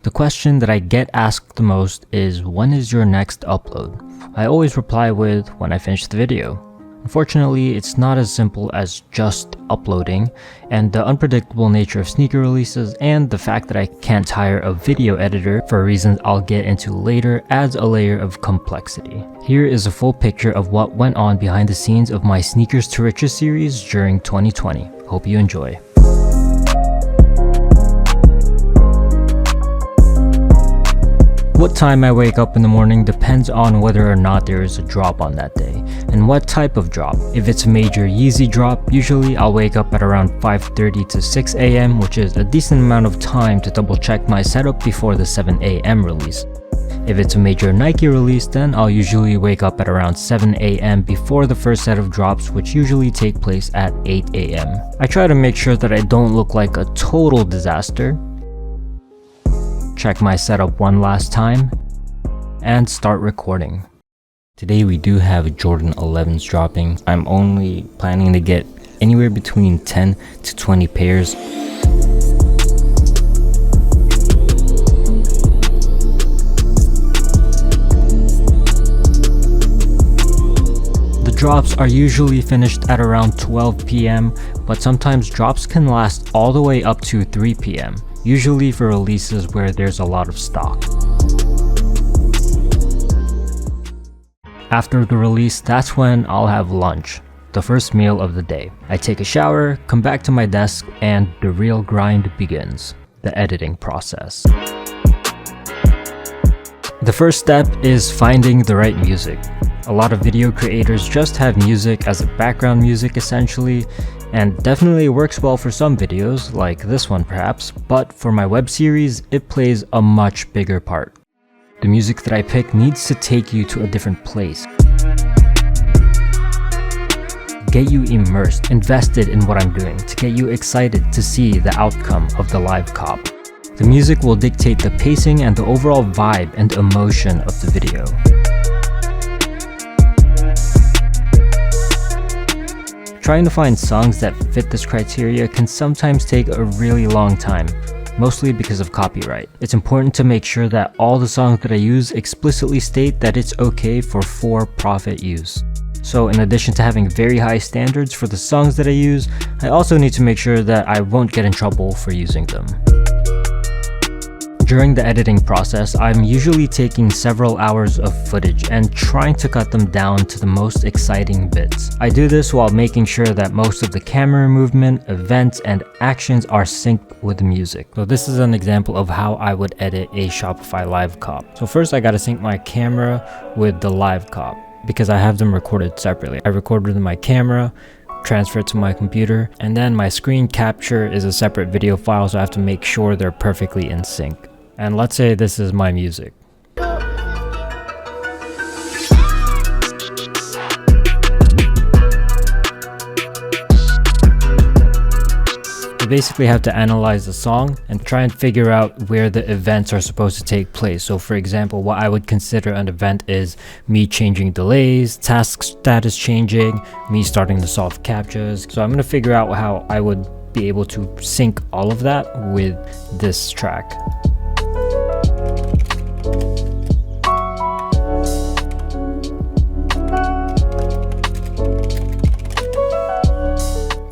The question that I get asked the most is, when is your next upload? I always reply with, when I finish the video. Unfortunately, it's not as simple as just uploading, and the unpredictable nature of sneaker releases and the fact that I can't hire a video editor for reasons I'll get into later adds a layer of complexity. Here is a full picture of what went on behind the scenes of my Sneakers to Riches series during 2020. Hope you enjoy. What time I wake up in the morning depends on whether or not there is a drop on that day, and what type of drop. If it's a major Yeezy drop, usually I'll wake up at around 5:30 to 6 a.m, which is a decent amount of time to double check my setup before the 7 a.m. release. If it's a major Nike release, then I'll usually wake up at around 7 a.m. before the first set of drops, which usually take place at 8 a.m. I try to make sure that I don't look like a total disaster, check my setup one last time, and start recording. Today we do have Jordan 11s dropping. I'm only planning to get anywhere between 10 to 20 pairs. The drops are usually finished at around 12 p.m, but sometimes drops can last all the way up to 3 p.m. usually for releases where there's a lot of stock. After the release, that's when I'll have lunch, the first meal of the day. I take a shower, come back to my desk, and the real grind begins, the editing process. The first step is finding the right music. A lot of video creators just have music as a background music essentially, and definitely works well for some videos, like this one perhaps, but for my web series, it plays a much bigger part. The music that I pick needs to take you to a different place. Get you immersed, invested in what I'm doing, to get you excited to see the outcome of the live cop. The music will dictate the pacing and the overall vibe and emotion of the video. Trying to find songs that fit this criteria can sometimes take a really long time, mostly because of copyright. It's important to make sure that all the songs that I use explicitly state that it's okay for for-profit use. So in addition to having very high standards for the songs that I use, I also need to make sure that I won't get in trouble for using them. During the editing process, I'm usually taking several hours of footage and trying to cut them down to the most exciting bits. I do this while making sure that most of the camera movement, events, and actions are synced with the music. So this is an example of how I would edit a Shopify live cop. So first I gotta sync my camera with the live cop because I have them recorded separately. I recorded my camera, transfer it to my computer, and then my screen capture is a separate video file, so I have to make sure they're perfectly in sync. And let's say this is my music. You basically have to analyze the song and try and figure out where the events are supposed to take place. So for example, what I would consider an event is me changing delays, task status changing, me starting the soft captures. So I'm going to figure out how I would be able to sync all of that with this track.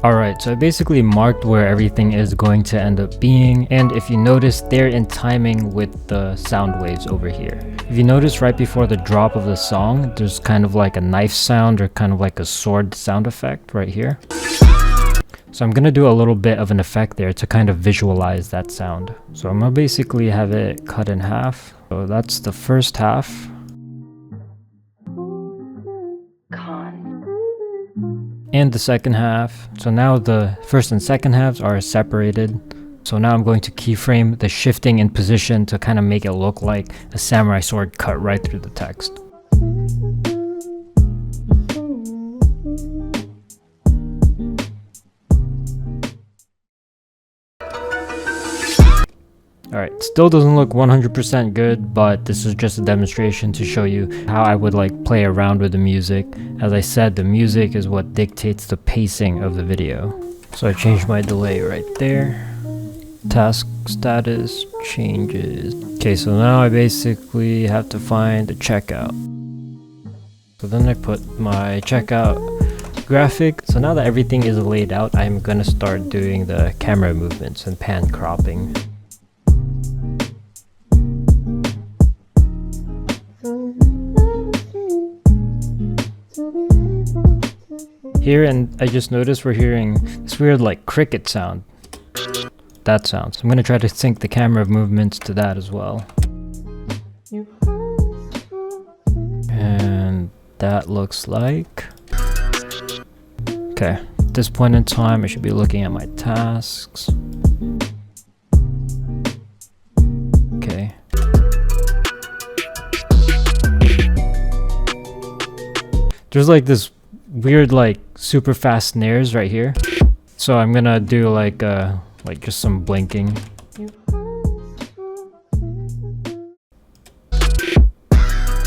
Alright, so I basically marked where everything is going to end up being, and if you notice, they're in timing with the sound waves over here. If you notice right before the drop of the song, there's kind of like a knife sound or kind of like a sword sound effect right here. So I'm gonna do a little bit of an effect there to kind of visualize that sound. So I'm gonna basically have it cut in half. So that's the first half. And the second half. So now the first and second halves are separated. So now I'm going to keyframe the shifting in position to kind of make it look like a samurai sword cut right through the text. Alright, still doesn't look 100% good, but this is just a demonstration to show you how I would like play around with the music. As I said, the music is what dictates the pacing of the video. So I changed my delay right there. Task status changes. Okay, so now I basically have to find the checkout. So then I put my checkout graphic. So now that everything is laid out, I'm gonna start doing the camera movements and pan cropping. Here, and I just noticed we're hearing this weird like cricket sound. That sound. So I'm gonna try to sync the camera movements to that as well. And that looks like... Okay, at this point in time I should be looking at my tasks. Okay. There's like this weird like super fast snares right here. So I'm gonna do like just some blinking.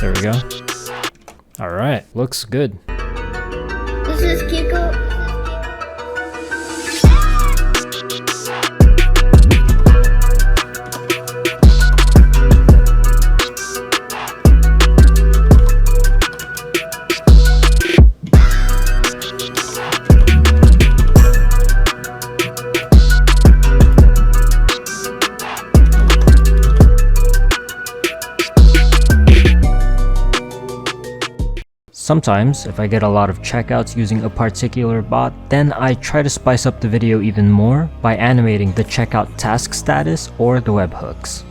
There we go. Alright, looks good. This is Kiko. Sometimes, if I get a lot of checkouts using a particular bot, then I try to spice up the video even more by animating the checkout task status or the webhooks.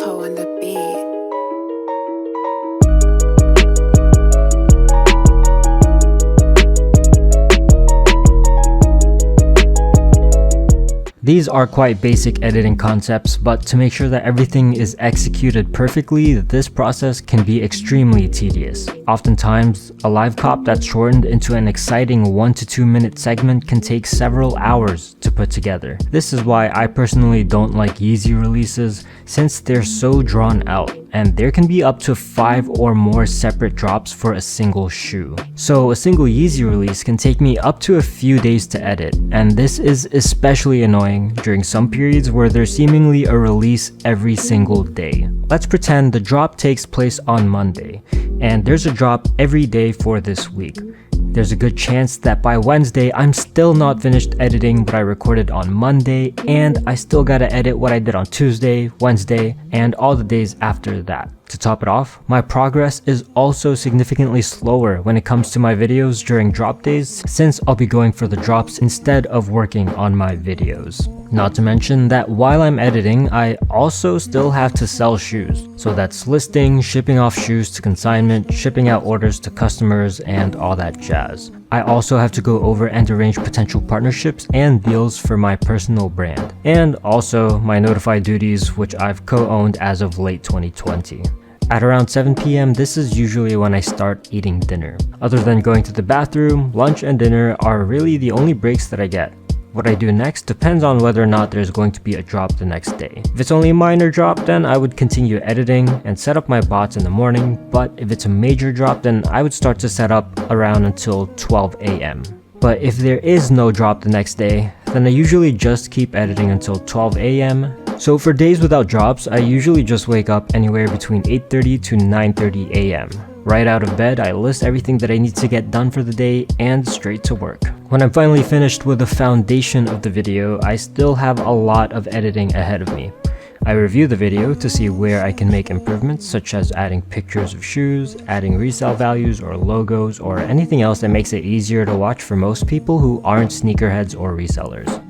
On the beat. These are quite basic editing concepts, but to make sure that everything is executed perfectly, this process can be extremely tedious. Oftentimes, a live cop that's shortened into an exciting 1 to 2 minute segment can take several hours to put together. This is why I personally don't like Yeezy releases, since they're so drawn out, and there can be up to 5 or more separate drops for a single shoe. So a single Yeezy release can take me up to a few days to edit, and this is especially annoying during some periods where there's seemingly a release every single day. Let's pretend the drop takes place on Monday, and there's a drop every day for this week. There's a good chance that by Wednesday, I'm still not finished editing what I recorded on Monday, and I still gotta edit what I did on Tuesday, Wednesday, and all the days after that. To top it off, my progress is also significantly slower when it comes to my videos during drop days, since I'll be going for the drops instead of working on my videos. Not to mention that while I'm editing, I also still have to sell shoes. So that's listing, shipping off shoes to consignment, shipping out orders to customers, and all that jazz. I also have to go over and arrange potential partnerships and deals for my personal brand, and also my notified duties, which I've co-owned as of late 2020. At around 7 p.m, this is usually when I start eating dinner. Other than going to the bathroom, lunch and dinner are really the only breaks that I get. What I do next depends on whether or not there's going to be a drop the next day. If it's only a minor drop, then I would continue editing and set up my bots in the morning, but if it's a major drop, then I would start to set up around until 12 a.m. But if there is no drop the next day, then I usually just keep editing until 12 a.m. So for days without drops, I usually just wake up anywhere between 8:30 to 9:30 a.m. Right out of bed, I list everything that I need to get done for the day and straight to work. When I'm finally finished with the foundation of the video, I still have a lot of editing ahead of me. I review the video to see where I can make improvements, such as adding pictures of shoes, adding resale values or logos, or anything else that makes it easier to watch for most people who aren't sneakerheads or resellers.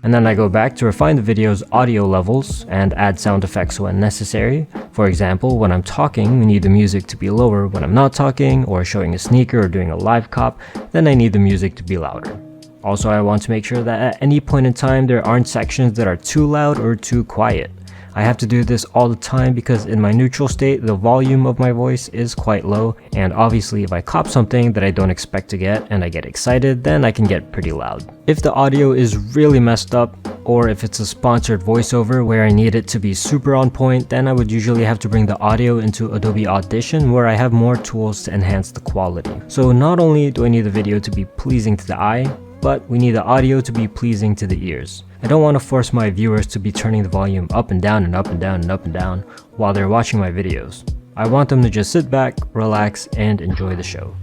And then I go back to refine the video's audio levels and add sound effects when necessary. For example, when I'm talking, we need the music to be lower. When I'm not talking or showing a sneaker or doing a live cop, then I need the music to be louder. Also, I want to make sure that at any point in time there aren't sections that are too loud or too quiet. I have to do this all the time because in my neutral state, the volume of my voice is quite low, and obviously if I cop something that I don't expect to get and I get excited, then I can get pretty loud. If the audio is really messed up, or if it's a sponsored voiceover where I need it to be super on point, then I would usually have to bring the audio into Adobe Audition where I have more tools to enhance the quality. So not only do I need the video to be pleasing to the eye, but we need the audio to be pleasing to the ears. I don't want to force my viewers to be turning the volume up and down and up and down and up and down while they're watching my videos. I want them to just sit back, relax, and enjoy the show.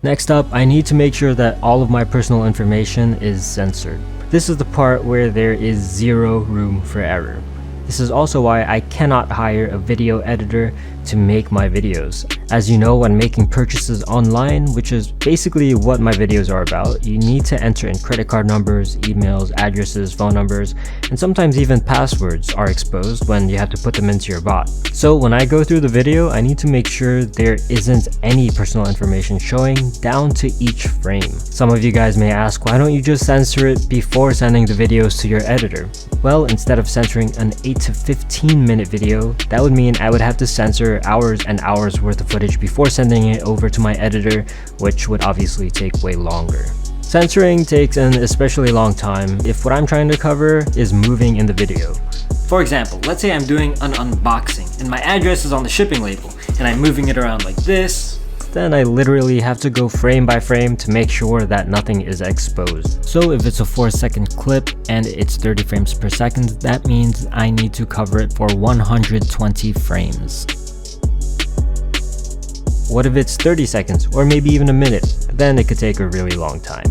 Next up, I need to make sure that all of my personal information is censored. This is the part where there is zero room for error. This is also why I cannot hire a video editor to make my videos. As you know, when making purchases online, which is basically what my videos are about, you need to enter in credit card numbers, emails, addresses, phone numbers, and sometimes even passwords are exposed when you have to put them into your bot. So when I go through the video, I need to make sure there isn't any personal information showing down to each frame. Some of you guys may ask, why don't you just censor it before sending the videos to your editor? Well, instead of censoring an 8 to 15 minute video, that would mean I would have to censor hours and hours worth of footage before sending it over to my editor, which would obviously take way longer. Censoring takes an especially long time if what I'm trying to cover is moving in the video. For example, let's say I'm doing an unboxing and my address is on the shipping label and I'm moving it around like this, then I literally have to go frame by frame to make sure that nothing is exposed. So if it's a 4-second clip and it's 30 frames per second, that means I need to cover it for 120 frames. What if it's 30 seconds or maybe even a minute? Then it could take a really long time.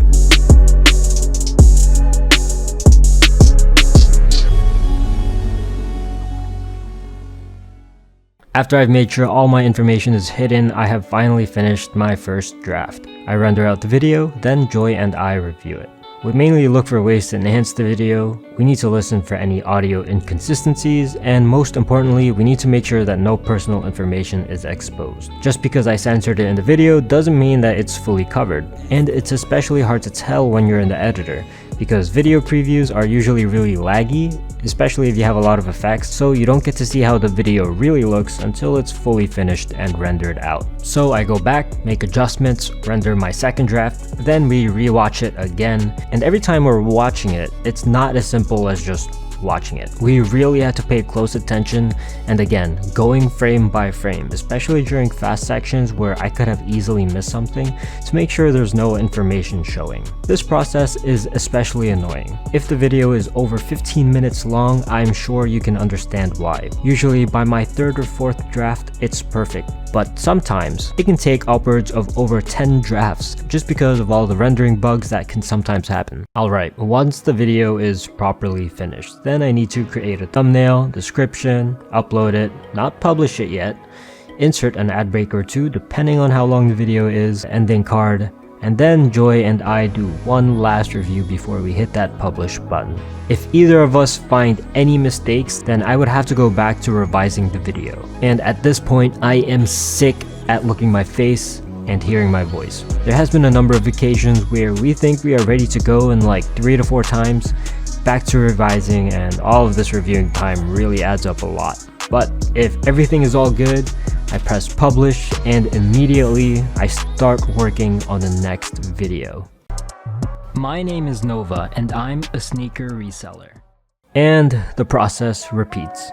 After I've made sure all my information is hidden, I have finally finished my first draft. I render out the video, then Joy and I review it. We mainly look for ways to enhance the video, we need to listen for any audio inconsistencies, and most importantly, we need to make sure that no personal information is exposed. Just because I censored it in the video doesn't mean that it's fully covered, and it's especially hard to tell when you're in the editor, because video previews are usually really laggy, especially if you have a lot of effects, so you don't get to see how the video really looks until it's fully finished and rendered out. So I go back, make adjustments, render my second draft, then we rewatch it again, and every time we're watching it, it's not as simple as just watching it. We really had to pay close attention, and again, going frame by frame, especially during fast sections where I could have easily missed something, to make sure there's no information showing. This process is especially annoying. If the video is over 15 minutes long, I'm sure you can understand why. Usually by my third or fourth draft, it's perfect, but sometimes it can take upwards of over 10 drafts just because of all the rendering bugs that can sometimes happen. Alright, once the video is properly finished, then I need to create a thumbnail, description, upload it, not publish it yet, insert an ad break or two depending on how long the video is, ending card, and then Joy and I do one last review before we hit that publish button. If either of us find any mistakes, then I would have to go back to revising the video. And at this point, I am sick at looking my face and hearing my voice. There has been a number of occasions where we think we are ready to go in like 3 to 4 times, back to revising, and all of this reviewing time really adds up a lot. But if everything is all good, I press publish and immediately I start working on the next video. My name is Nova and I'm a sneaker reseller. And the process repeats.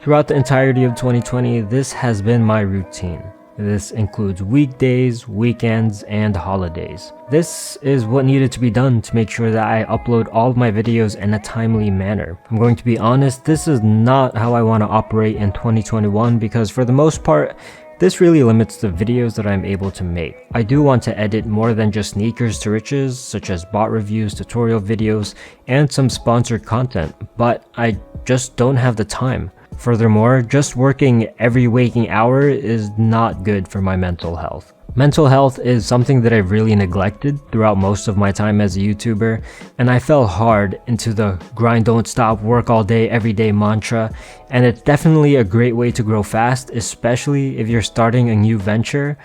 Throughout the entirety of 2020, this has been my routine. This includes weekdays, weekends, and holidays. This is what needed to be done to make sure that I upload all of my videos in a timely manner. I'm going to be honest, this is not how I want to operate in 2021 because for the most part, this really limits the videos that I'm able to make. I do want to edit more than just sneakers to riches, such as bot reviews, tutorial videos, and some sponsored content, but I just don't have the time. Furthermore, just working every waking hour is not good for my mental health. Mental health is something that I've really neglected throughout most of my time as a YouTuber, and I fell hard into the grind don't stop, work all day, every day mantra, and it's definitely a great way to grow fast, especially if you're starting a new venture,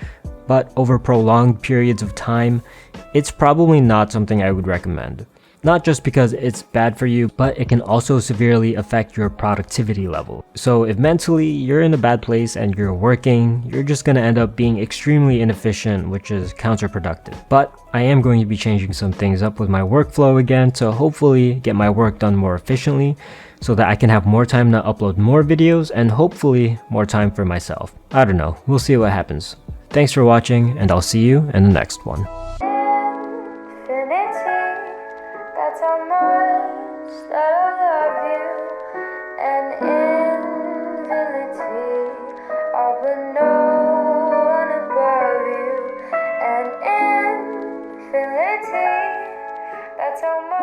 but over prolonged periods of time, it's probably not something I would recommend. Not just because it's bad for you, but it can also severely affect your productivity level. So if mentally you're in a bad place and you're working, you're just going to end up being extremely inefficient, which is counterproductive. But I am going to be changing some things up with my workflow again to hopefully get my work done more efficiently so that I can have more time to upload more videos and hopefully more time for myself. I don't know, we'll see what happens. Thanks for watching and I'll see you in the next one. That's how much that I love you. And infinity, I'll put no one above you. And infinity, that's how much.